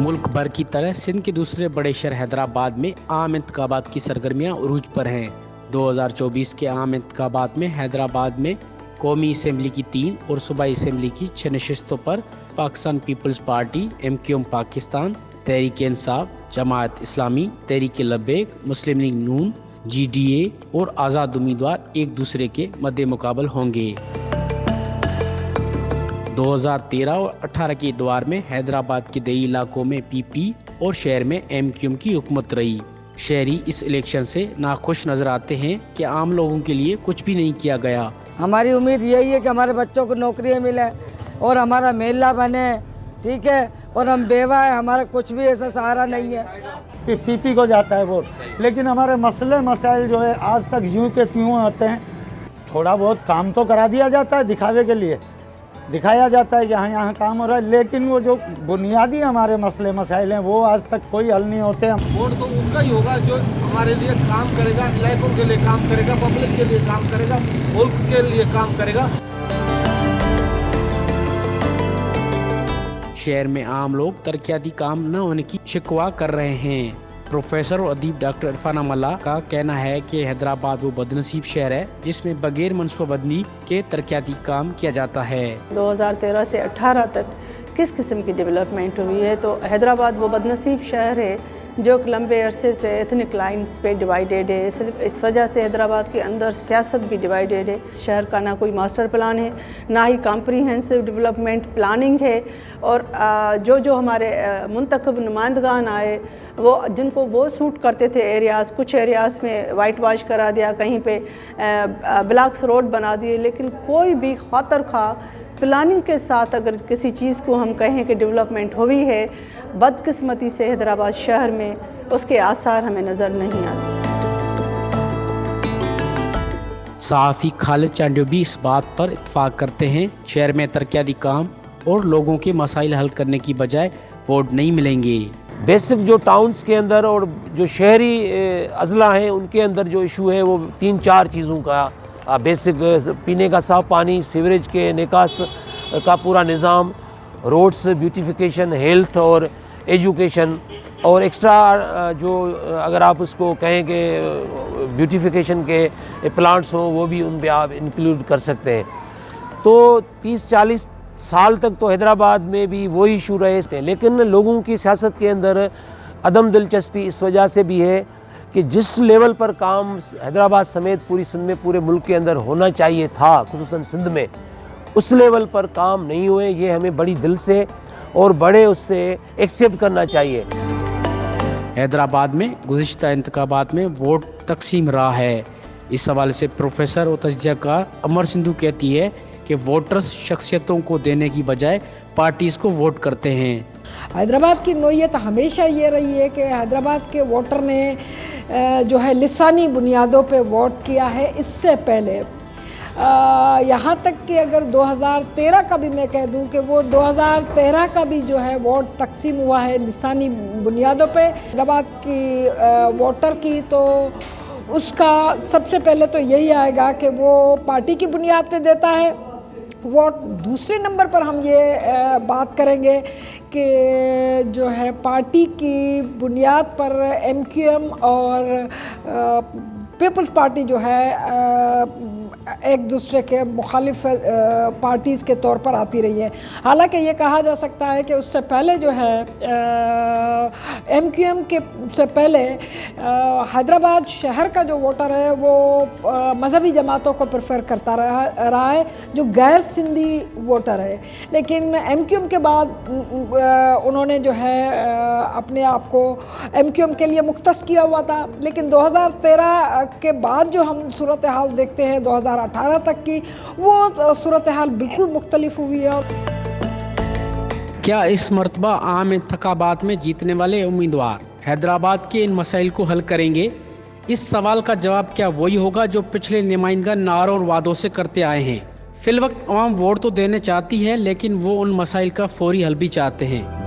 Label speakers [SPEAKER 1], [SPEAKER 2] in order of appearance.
[SPEAKER 1] मुल्क भर की तरह सिंध के दूसरे बड़े शहर हैदराबाद में आम इंतखाबात की सरगर्मियां उरूज पर हैं। 2024 के आम इंतखाबात में हैदराबाद में कौमी असेंबली की 3 और सूबाई असेंबली की 6 नशिस्तों पर Pakistan Peoples Party, MQM Pakistan, Tehreek Insaf, Jamaat Islami, Tehreek Labbaik, Muslim League Noon, GDA और आज़ाद उम्मीदवार एक दूसरे के मद्दे मुकाबल होंगे। 2013 और 18 के दौर में हैदराबाद के दई इलाकों में PP और शहर में MQM की हुकूमत रही। शहरी इस इलेक्शन से नाखुश नजर आते हैं कि आम लोगों के लिए कुछ भी नहीं किया गया।
[SPEAKER 2] हमारी उम्मीद यही है कि हमारे बच्चों को नौकरियां मिले और हमारा मेला बने, ठीक है, और हम बेवा है, हमारा कुछ भी ऐसा सहारा नहीं है।
[SPEAKER 3] PP को जाता है वोट, लेकिन हमारे मसले मसाइल जो है आज तक यूं के त्यों आते हैं। थोड़ा बहुत काम तो करा दिया जाता है, दिखावे के लिए दिखाया जाता है कि हाँ यहाँ काम हो रहा है, लेकिन वो जो बुनियादी हमारे मसले मसाइल हैं वो आज तक कोई हल नहीं होते।
[SPEAKER 4] वोट तो उसका ही होगा जो हमारे लिए काम करेगा, इलाकों के लिए काम करेगा, पब्लिक के लिए काम करेगा, मुल्क के लिए काम करेगा।
[SPEAKER 1] शहर में आम लोग तरक्याती काम न होने की शिकवा कर रहे हैं। प्रोफेसर और अदीब डॉक्टर इरफान मल्ला का कहना है कि हैदराबाद वो बदनसीब शहर है जिसमें बगैर मनसूबाबंदी के तरक्याती काम किया जाता है।
[SPEAKER 5] 2013 से 18 तक किस किस्म की डेवलपमेंट हुई है, तो हैदराबाद वो बदनसीब शहर है जो लंबे अरसे से एथनिक लाइन्स पे डिवाइडेड है। सिर्फ इस वजह से हैदराबाद के अंदर सियासत भी डिवाइडेड है। शहर का ना कोई मास्टर प्लान है, ना ही कॉम्प्रिहेंसिव डेवलपमेंट प्लानिंग है, और जो हमारे मुंतखब नुमाइंदगान आए वो जिनको वो सूट करते थे एरियाज़, कुछ एरियाज़ में वाइट वाश करा दिया, कहीं पे ब्लॉक्स रोड बना दिए, लेकिन कोई भी खातर खा प्लानिंग के साथ अगर किसी चीज़ को हम कहें कि डेवलपमेंट हुई है, बदकिस्मती से हैदराबाद शहर में उसके आसार हमें नज़र नहीं आते।
[SPEAKER 1] सहाफ़ी खालिद चांडियो भी इस बात पर इत्फाक करते हैं। शहर में तरक्याती काम और लोगों के मसाइल हल करने की बजाय वोट नहीं मिलेंगे।
[SPEAKER 6] बेसिक जो टाउन्स के अंदर और जो शहरी अजला हैं उनके अंदर जो इशू है वो 3-4 चीज़ों का बेसिक पीने का साफ़ पानी, सीवरेज के निकास का पूरा निज़ाम, रोड्स ब्यूटिफिकेशन, हेल्थ और एजुकेशन, और एक्स्ट्रा जो अगर आप उसको कहें कि ब्यूटिफिकेशन के प्लांट्स हों वो भी उन पे आप इंक्लूड कर सकते हैं। तो 30-40 साल तक तो हैदराबाद में भी वही इशू रहे थे, लेकिन लोगों की सियासत के अंदर अदम दिलचस्पी इस वजह से भी है कि जिस लेवल पर काम हैदराबाद समेत पूरी सिंध में, पूरे मुल्क के अंदर होना चाहिए था, खुसूसन सिंध में, उस लेवल पर काम नहीं हुए। ये हमें बड़ी दिल से और बड़े उससे एक्सेप्ट करना चाहिए।
[SPEAKER 1] हैदराबाद में गुज़िश्ता इंतखाबात में वोट तकसीम रहा है। इस हवाले से प्रोफेसर और तजज़ियाकार अमर सिंधु कहती है कि वोटर्स शख्सियतों को देने की बजाय पार्टीज़ को वोट करते हैं।
[SPEAKER 7] हैदराबाद की नोयत हमेशा ये रही है कि हैदराबाद के वोटर ने जो है लिसानी बुनियादों पे वोट किया है। इससे पहले यहाँ तक कि अगर 2013 का भी मैं कह दूँ कि वो 2013 का भी जो है वोट तकसीम हुआ है लिसानी बुनियादों पे हैदराबाद की वोटर की, तो उसका सबसे पहले तो यही आएगा कि वो पार्टी की बुनियाद पे देता है वोट। दूसरे नंबर पर हम ये बात करेंगे कि जो है पार्टी की बुनियाद पर MQM और पीपल्स पार्टी जो है एक दूसरे के मुखालिफ पार्टीज़ के तौर पर आती रही है। हालांकि ये कहा जा सकता है कि उससे पहले जो है MQM के से पहले हैदराबाद शहर का जो वोटर है वो मजहबी जमातों को प्रेफर करता रहा है, जो गैर सिंधी वोटर है। लेकिन MQM के बाद उन्होंने जो है अपने आप को MQM के लिए मुख्तस किया हुआ था, लेकिन 2013 के बाद जो हम सूरत हाल देखते हैं 2018 तक की, वो सूरत हाल बिल्कुल मुख्तलिफ हुई है।
[SPEAKER 1] क्या इस मरतबा आम इंतखाबात में जीतने वाले उम्मीदवार हैदराबाद के इन मसाइल को हल करेंगे? इस सवाल का जवाब क्या वही होगा जो पिछले नुमाइंदगान नारों और वादों से करते आए हैं। फिलवक्त अवाम वोट तो देने चाहती है, लेकिन वो उन मसाइल का फौरी हल भी चाहते हैं।